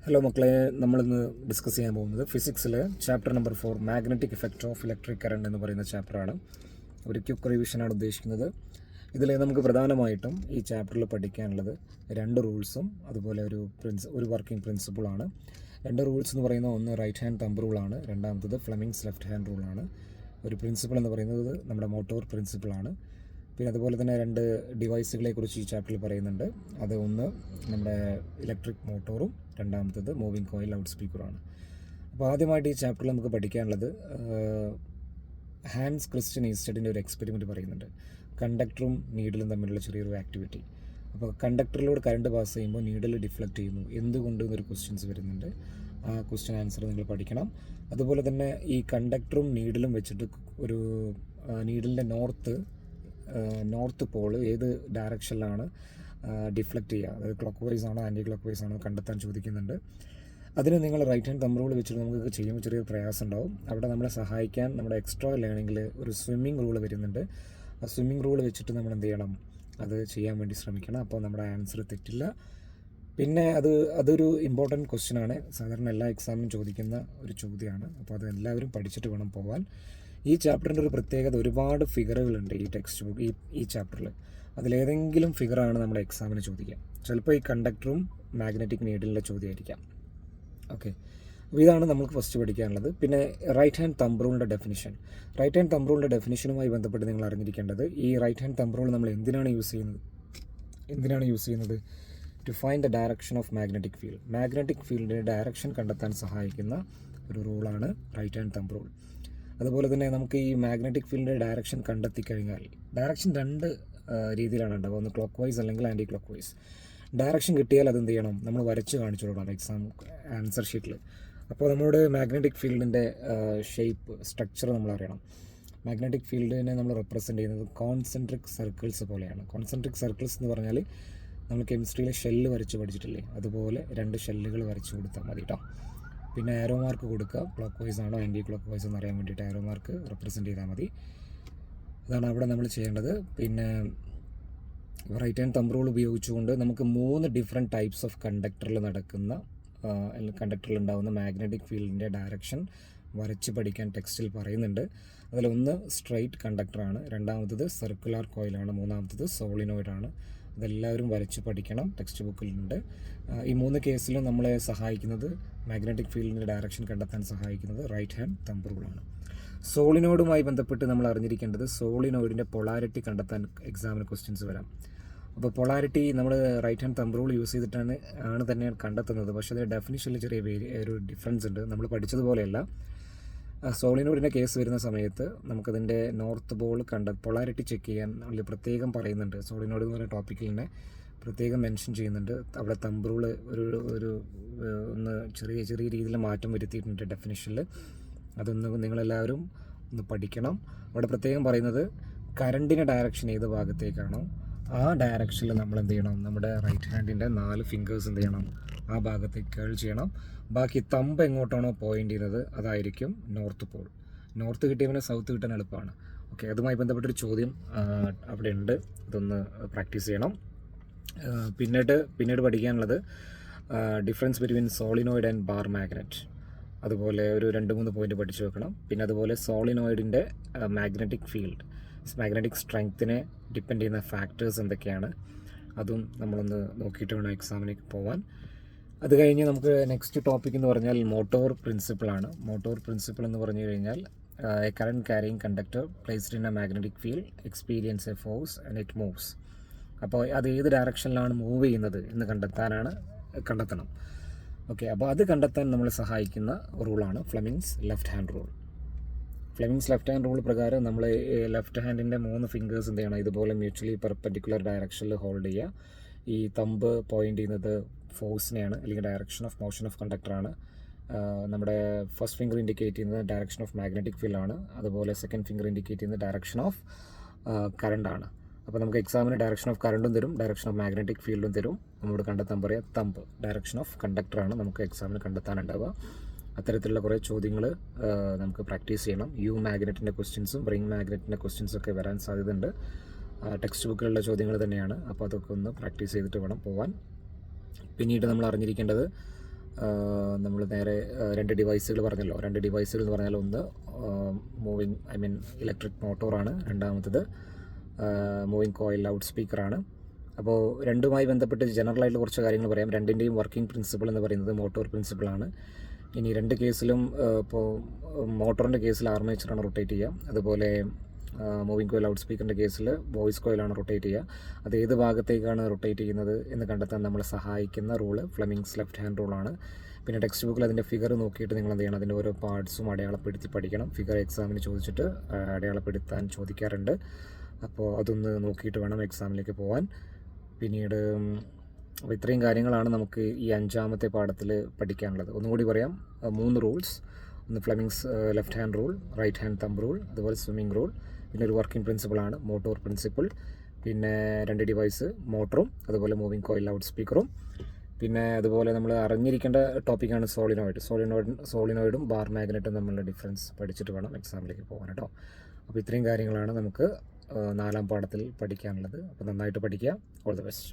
Hello മക്കളെ, നമ്മളിന്ന് discuss ചെയ്യാൻ പോകുന്നത് ഫിസിക്സിൽ chapter number 4 magnetic effect of electric current എന്ന് പറയുന്ന ചാപ്റ്ററാണ്. ഒരു ക്വിക്ക് റിവിഷനാണ് ഉദ്ദേശിക്കുന്നത്. ഇതിൽ നമുക്ക് പ്രധാനമായിട്ടും ഈ ചാപ്റ്ററിൽ പഠിക്കാനുള്ളത് രണ്ട് റൂൾസും അതുപോലെ ഒരു വർക്കിംഗ് പ്രിൻസിപ്പിളാണ്. രണ്ട് റൂൾസ് എന്ന് പറയുന്നത് ഒന്ന് റൈറ്റ് ഹാൻഡ് തമ്പ് റൂളാണ്, രണ്ടാമത്തത് ഫ്ലെമിങ്സ് ലെഫ്റ്റ് ഹാൻഡ് റൂളാണ്. ഒരു പ്രിൻസിപ്പിൾ എന്ന് പറയുന്നത് നമ്മുടെ മോട്ടോർ പ്രിൻസിപ്പിളാണ്. പിന്നെ അതുപോലെ തന്നെ രണ്ട് ഡിവൈസുകളെ കുറിച്ച് ഈ ചാപ്റ്ററിൽ പറയുന്നുണ്ട്. അത് ഒന്ന് നമ്മുടെ ഇലക്ട്രിക് മോട്ടോറും രണ്ടാമത്തത് മൂവിങ് കോയിൽ ലൗഡ് സ്പീക്കറുമാണ്. അപ്പോൾ ആദ്യമായിട്ട് ഈ ചാപ്റ്ററിൽ നമുക്ക് പഠിക്കാനുള്ളത് ഹാൻസ് ക്രിസ്റ്റ്യൻ ഈസ്റ്റഡിൻ്റെ ഒരു എക്സ്പെരിമെൻറ്റ് പറയുന്നുണ്ട്. കണ്ടക്ടറും നീഡിലും തമ്മിലുള്ള ചെറിയൊരു ആക്ടിവിറ്റി. അപ്പോൾ കണ്ടക്ടറിലൂടെ കറണ്ട് പാസ് ചെയ്യുമ്പോൾ നീഡിൽ ഡിഫ്ലക്റ്റ് ചെയ്യുന്നു, എന്തുകൊണ്ട് എന്നൊരു ക്വസ്റ്റ്യൻസ് വരുന്നുണ്ട്. ആ ക്വസ്റ്റ്യൻ ആൻസർ നിങ്ങൾ പഠിക്കണം. അതുപോലെ തന്നെ ഈ കണ്ടക്ടറും നീഡിലും വെച്ചിട്ട് ഒരു നീഡിലിൻ്റെ നോർത്ത് പോൾ ഏത് ഡയറക്ഷനിലാണ് ഡിഫ്ലക്റ്റ് ചെയ്യുക, അതായത് ക്ലോക്ക് വൈസ് ആണോ ആൻറ്റി ക്ലോക്ക് വൈസ് ആണോ കണ്ടെത്താൻ ചോദിക്കുന്നുണ്ട്. അതിന് നിങ്ങൾ റൈറ്റ് ഹാൻഡ് തമ്പ് റൂൾ വെച്ചിട്ട് നമുക്ക് ചെയ്യുമ്പോൾ ചെറിയൊരു പ്രയാസം ഉണ്ടാവും. അവിടെ നമ്മളെ സഹായിക്കാൻ നമ്മുടെ എക്സ്ട്രാ ലേണിങ്ങിൽ ഒരു സ്വിമ്മിംഗ് റൂൾ വരുന്നുണ്ട്. ആ സ്വിമ്മിംഗ് റൂൾ വെച്ചിട്ട് നമ്മൾ എന്ത് ചെയ്യണം, അത് ചെയ്യാൻ വേണ്ടി ശ്രമിക്കണം. അപ്പോൾ നമ്മുടെ ആൻസർ തെറ്റില്ല. പിന്നെ അതൊരു ഇമ്പോർട്ടൻറ്റ് ക്വസ്റ്റ്യനാണ്, സാധാരണ എല്ലാ എക്സാമിനും ചോദിക്കുന്ന ഒരു ചോദ്യമാണ്. അപ്പോൾ അത് എല്ലാവരും പഠിച്ചിട്ട് വേണം പോകാൻ. ഈ ചാപ്റ്ററിൻ്റെ ഒരു പ്രത്യേകത, ഒരുപാട് ഫിഗറുകളുണ്ട് ഈ ടെക്സ്റ്റ് ബുക്ക് ഈ ചാപ്റ്ററിൽ. അതിലേതെങ്കിലും ഫിഗറാണ് നമ്മുടെ എക്സാമിന് ചോദിക്കുക. ചിലപ്പോൾ ഈ കണ്ടക്ടറും മാഗ്നറ്റിക് നീഡിലിൻ്റെ ചോദ്യമായിരിക്കാം. ഓക്കെ, അപ്പോൾ ഇതാണ് നമുക്ക് ഫസ്റ്റ് പഠിക്കാനുള്ളത്. പിന്നെ റൈറ്റ് ഹാൻഡ് തമ്പ് റൂളിൻ്റെ ഡെഫിനിഷൻ. റൈറ്റ് ഹാൻഡ് തമ്പ് റൂളിൻ്റെ ഡെഫിനിഷനുമായി ബന്ധപ്പെട്ട് നിങ്ങൾ അറിഞ്ഞിരിക്കേണ്ടത്, ഈ റൈറ്റ് ഹാൻഡ് തമ്പ് റൂൾ നമ്മൾ എന്തിനാണ് യൂസ് ചെയ്യുന്നത് to find the direction of magnetic field. Magnetic ഫീൽഡിൻ്റെ ഡയറക്ഷൻ കണ്ടെത്താൻ സഹായിക്കുന്ന ഒരു റൂളാണ് റൈറ്റ് ഹാൻഡ് തമ്പ് റൂൾ. അതുപോലെ തന്നെ നമുക്ക് ഈ മാഗ്നറ്റിക് ഫീൽഡിൻ്റെ ഡയറക്ഷൻ കണ്ടെത്തി കഴിഞ്ഞാൽ, ഡയറക്ഷൻ രണ്ട് രീതിയിലാണ് ഉണ്ടാവുക, ഒന്ന് ക്ലോക്ക് വൈസ് അല്ലെങ്കിൽ ആൻറ്റി ക്ലോക്ക് വൈസ്. ഡയറക്ഷൻ കിട്ടിയാൽ അത് എന്ത് ചെയ്യണം, നമ്മൾ വരച്ച് കാണിച്ചു കൊടുക്കണം എക്സാം ആൻസർ ഷീറ്റിൽ. അപ്പോൾ നമ്മുടെ മാഗ്നറ്റിക് ഫീൽഡിൻ്റെ സ്ട്രക്ചർ നമ്മൾ അറിയണം. മാഗ്നറ്റിക് ഫീൽഡിനെ നമ്മൾ റെപ്രസെൻ്റ് ചെയ്യുന്നത് കോൺസെൻട്രിക് സർക്കിൾസ് പോലെയാണ്. കോൺസെൻട്രിക് സർക്കിൾസ് എന്ന് പറഞ്ഞാൽ നമ്മൾ കെമിസ്ട്രിയിലെ ഷെല്ല് വരച്ച് പഠിച്ചിട്ടില്ലേ, അതുപോലെ രണ്ട് ഷെല്ലുകൾ വരച്ച് കൊടുത്താൽ മതി കേട്ടോ. പിന്നെ ആരോ മാർക്ക് കൊടുക്കുക, ക്ലോക്ക് വൈസ് ആണോ ആൻറ്റി ക്ലോക്ക് വൈസ് എന്ന് അറിയാൻ വേണ്ടിയിട്ട് ആരോ മാർക്ക് റെപ്രസെൻ്റ് ചെയ്താൽ മതി. അതാണ് അവിടെ നമ്മൾ ചെയ്യേണ്ടത്. പിന്നെ റൈറ്റ് ഹാൻഡ് തമ്പ് റൂൾ ഉപയോഗിച്ചുകൊണ്ട് നമുക്ക് 3 ഡിഫറെൻറ്റ് ടൈപ്സ് ഓഫ് കണ്ടക്ടറിലുണ്ടാകുന്ന മാഗ്നറ്റിക് ഫീൽഡിൻ്റെ ഡയറക്ഷൻ വരച്ച് പഠിക്കാൻ ടെക്സ്റ്റിൽ പറയുന്നുണ്ട്. അതിലൊന്ന് സ്ട്രെയിറ്റ് കണ്ടക്ടറാണ്, രണ്ടാമത്തത് സർക്കുലർ കോയിലാണ്, മൂന്നാമത്തത് സോളിനോയിഡാണ്. അതെല്ലാവരും വരച്ച് പഠിക്കണം, ടെക്സ്റ്റ് ബുക്കിലുണ്ട്. ഈ 3 കേസിലും നമ്മളെ സഹായിക്കുന്നത്, മാഗ്നറ്റിക് ഫീൽഡിൻ്റെ ഡയറക്ഷൻ കണ്ടെത്താൻ സഹായിക്കുന്നത് റൈറ്റ് ഹാൻഡ് തമ്പ് റൂളാണ്. സോളിനോയിഡുമായി ബന്ധപ്പെട്ട് നമ്മൾ അറിഞ്ഞിരിക്കേണ്ടത്, സോളിനോയിഡിൻ്റെ പൊളാരിറ്റി കണ്ടെത്താൻ എക്സാമിന് ക്വസ്റ്റ്യൻസ് വരാം. അപ്പോൾ പൊളാരിറ്റി നമ്മൾ right hand thumb rule use ചെയ്തിട്ടാണ് തന്നെയാണ് കണ്ടെത്തുന്നത്. പക്ഷേ അതിൻ്റെ ഡെഫിനിഷനിൽ ചെറിയ ഒരു ഡിഫറൻസ് ഉണ്ട്, നമ്മൾ പഠിച്ചതുപോലെയല്ല. സോളിനോയിഡിൻ്റെ കേസ് വരുന്ന സമയത്ത് നമുക്കതിൻ്റെ നോർത്ത് പോൾ പൊളാരിറ്റി ചെക്ക് ചെയ്യാൻ അതിൽ പ്രത്യേകം പറയുന്നുണ്ട്. സോളിനോയിഡ് എന്ന് പറയുന്ന ടോപ്പിക്കിൽ തന്നെ പ്രത്യേകം മെൻഷൻ ചെയ്യുന്നുണ്ട്. അവിടെ തമ്പ് റൂൾ ഒന്ന് ചെറിയ രീതിയിൽ മാറ്റം വരുത്തിയിട്ടുണ്ട് ഡെഫിനിഷനിൽ. അതൊന്ന് നിങ്ങളെല്ലാവരും ഒന്ന് പഠിക്കണം. അവിടെ പ്രത്യേകം പറയുന്നത്, കറണ്ടിൻ്റെ ഡയറക്ഷൻ ഏത് ഭാഗത്തേക്കാണോ ആ ഡയറക്ഷനിൽ നമ്മൾ എന്ത് ചെയ്യണം, നമ്മുടെ റൈറ്റ് ഹാൻഡിൻ്റെ 4 ഫിംഗേഴ്സ് എന്ത് ചെയ്യണം, ആ ഭാഗത്തേക്ക് കേൾ ചെയ്യണം. ബാക്കി തമ്പ് എങ്ങോട്ടാണോ പോയിൻ്റ് ചെയ്യുന്നത് അതായിരിക്കും നോർത്ത് പോൾ. നോർത്ത് കിട്ടിയവന് സൗത്ത് കിട്ടാൻ എളുപ്പമാണ്. ഓക്കെ, അതുമായി ബന്ധപ്പെട്ടൊരു ചോദ്യം അവിടെ ഉണ്ട്, അതൊന്ന് പ്രാക്ടീസ് ചെയ്യണം. പിന്നീട് പഠിക്കാനുള്ളത് difference between solenoid and bar magnet. അതുപോലെ ഒരു 2-3 പോയിന്റ് പഠിച്ചു വെക്കണം. പിന്നെ അതുപോലെ സോളിനോയിഡിൻ്റെ മാഗ്നറ്റിക് സ്ട്രെങ്ത്തിനെ ഡിപ്പെൻഡ് ചെയ്യുന്ന ഫാക്ടേഴ്സ് എന്തൊക്കെയാണ്, അതും നമ്മളൊന്ന് നോക്കിയിട്ട് വേണം എക്സാമിലേക്ക് പോകാൻ. അത് കഴിഞ്ഞ് നമുക്ക് നെക്സ്റ്റ് ടോപ്പിക് എന്ന് പറഞ്ഞാൽ മോട്ടോർ പ്രിൻസിപ്പിളാണ്. മോട്ടോർ പ്രിൻസിപ്പിൾ എന്ന് പറഞ്ഞു കഴിഞ്ഞാൽ, A current carrying conductor placed in A magnetic field experience A force and it moves. അപ്പോൾ അത് ഏത് ഡയറക്ഷനിലാണ് മൂവ് ചെയ്യുന്നത് എന്ന് കണ്ടെത്തണം. ഓക്കെ, അപ്പോൾ അത് കണ്ടെത്താൻ നമ്മളെ സഹായിക്കുന്ന റൂളാണ് Fleming's left hand rule. Fleming's left hand rule പ്രകാരം നമ്മൾ ലെഫ്റ്റ് ഹാൻഡിൻ്റെ 3 ഫിംഗേഴ്സ് എന്ത് ചെയ്യണം, ഇതുപോലെ മ്യൂച്വലി പെർപെൻഡിക്കുലർ ഡയറക്ഷനിൽ ഹോൾഡ് ചെയ്യുക. ഈ തമ്പ് പോയിൻ്റ് ചെയ്യുന്നത് ഫോഴ്സിനെയാണ്, അല്ലെങ്കിൽ ഡയറക്ഷൻ ഓഫ് മോഷൻ ഓഫ് കണ്ടക്ടറാണ്. നമ്മുടെ ഫസ്റ്റ് ഫിംഗർ ഇൻഡിക്കേറ്റ് ചെയ്യുന്നത് ഡയറക്ഷൻ ഓഫ് മാഗ്നറ്റിക് ഫീൽഡാണ്. അതുപോലെ സെക്കൻഡ് ഫിംഗർ ഇൻഡിക്കേറ്റ് ചെയ്യുന്നത് ഡയറക്ഷൻ ഓഫ് കറണ്ടാണ്. അപ്പോൾ നമുക്ക് എക്സാമിന് ഡയറക്ഷൻ ഓഫ് കറണ്ടും തരും, ഡയറക്ഷൻ ഓഫ് മാഗ്നറ്റിക് ഫീൽഡും തരും. നമ്മളോട് കണ്ടെത്താൻ പറയുക തമ്പ് ഡയറക്ഷൻ ഓഫ് കണ്ടക്ടറാണ് നമുക്ക് എക്സാമിന് കണ്ടെത്താനുണ്ടാവുക. അത്തരത്തിലുള്ള കുറേ ചോദ്യങ്ങൾ നമുക്ക് പ്രാക്ടീസ് ചെയ്യണം. മാഗ്നറ്റിൻ്റെ ക്വസ്റ്റ്യൻസും റിംഗ് മാഗ്നറ്റിൻ്റെ ക്വസ്റ്റ്യൻസൊക്കെ വരാൻ സാധ്യതയുണ്ട്. ടെക്സ്റ്റ് ബുക്കിലുള്ള ചോദ്യങ്ങൾ തന്നെയാണ്. അപ്പോൾ അതൊക്കെ ഒന്ന് പ്രാക്ടീസ് ചെയ്തിട്ട് വേണം പോകാൻ. പിന്നീട് നമ്മൾ അറിഞ്ഞിരിക്കേണ്ടത് നമ്മൾ നേരെ രണ്ട് ഡിവൈസുകൾ പറഞ്ഞല്ലോ. രണ്ട് ഡിവൈസുകൾ എന്ന് പറഞ്ഞാൽ ഒന്ന് ഇലക്ട്രിക് മോട്ടോറാണ്, രണ്ടാമത്തത് മൂവിങ് കോയിൽ ലൗഡ് സ്പീക്കറാണ്. അപ്പോൾ രണ്ടുമായി ബന്ധപ്പെട്ട് ജനറലായിട്ട് കുറച്ച് കാര്യങ്ങൾ പറയാം. രണ്ടിൻ്റെയും വർക്കിംഗ് പ്രിൻസിപ്പിൾ എന്ന് പറയുന്നത് മോട്ടോർ പ്രിൻസിപ്പിളാണ്. ഇനി രണ്ട് കേസിലും ഇപ്പോൾ മോട്ടോറിൻ്റെ കേസിൽ ആർമേച്ചറാണ് റൊട്ടേറ്റ് ചെയ്യുക, അതുപോലെ മൂവിങ് കോയിൽ ലൗഡ് സ്പീക്കറിൻ്റെ കേസിൽ വോയിസ് കോയിലാണ് റൊട്ടേറ്റ് ചെയ്യുക. അത് ഏത് ഭാഗത്തേക്കാണ് റൊട്ടേറ്റ് ചെയ്യുന്നത് എന്ന് കണ്ടെത്താൻ നമ്മളെ സഹായിക്കുന്ന റൂള് ഫ്ലെമിങ്സ് ലെഫ്റ്റ് ഹാൻഡ് റൂളാണ്. പിന്നെ ടെക്സ്റ്റ് ബുക്കിൽ അതിൻ്റെ ഫിഗർ നോക്കിയിട്ട് നിങ്ങൾ എന്ത് ചെയ്യണം, അതിൻ്റെ ഓരോ പാർട്സും അടയാളപ്പെടുത്തി പഠിക്കണം. ഫിഗർ എക്സാമിന് ചോദിച്ചിട്ട് അടയാളപ്പെടുത്താൻ ചോദിക്കാറുണ്ട്. അപ്പോൾ അതൊന്ന് നോക്കിയിട്ട് വേണം എക്സാമിലേക്ക് പോകാൻ. പിന്നീട് അപ്പോൾ ഇത്രയും കാര്യങ്ങളാണ് നമുക്ക് ഈ 5ാമത്തെ പാഠത്തിൽ പഠിക്കാനുള്ളത്. ഒന്നുകൂടി പറയാം, 3 റൂൾസ്. ഒന്ന് Fleming's left hand rule, right hand thumb rule, അതുപോലെ സ്വിമ്മിംഗ് റൂൾ. പിന്നെ ഒരു വർക്കിംഗ് പ്രിൻസിപ്പിളാണ് മോട്ടോർ പ്രിൻസിപ്പിൾ. പിന്നെ 2 ഡിവൈസ്, മോട്ടറും അതുപോലെ മൂവിങ് കോയിൽ ലൗഡ് സ്പീക്കറും. പിന്നെ അതുപോലെ നമ്മൾ അറിഞ്ഞിരിക്കേണ്ട ടോപ്പിക്കാണ് സോളിനോയിഡും ബാർ മാഗ്നറ്റും തമ്മിലുള്ള ഡിഫറൻസ് പഠിച്ചിട്ട് വേണം എക്സാമിലേക്ക് പോകാൻ കേട്ടോ. അപ്പോൾ ഇത്രയും കാര്യങ്ങളാണ് നമുക്ക് 4ാം പാഠത്തിൽ പഠിക്കാനുള്ളത്. അപ്പോൾ നന്നായിട്ട് പഠിക്കുക. All the best.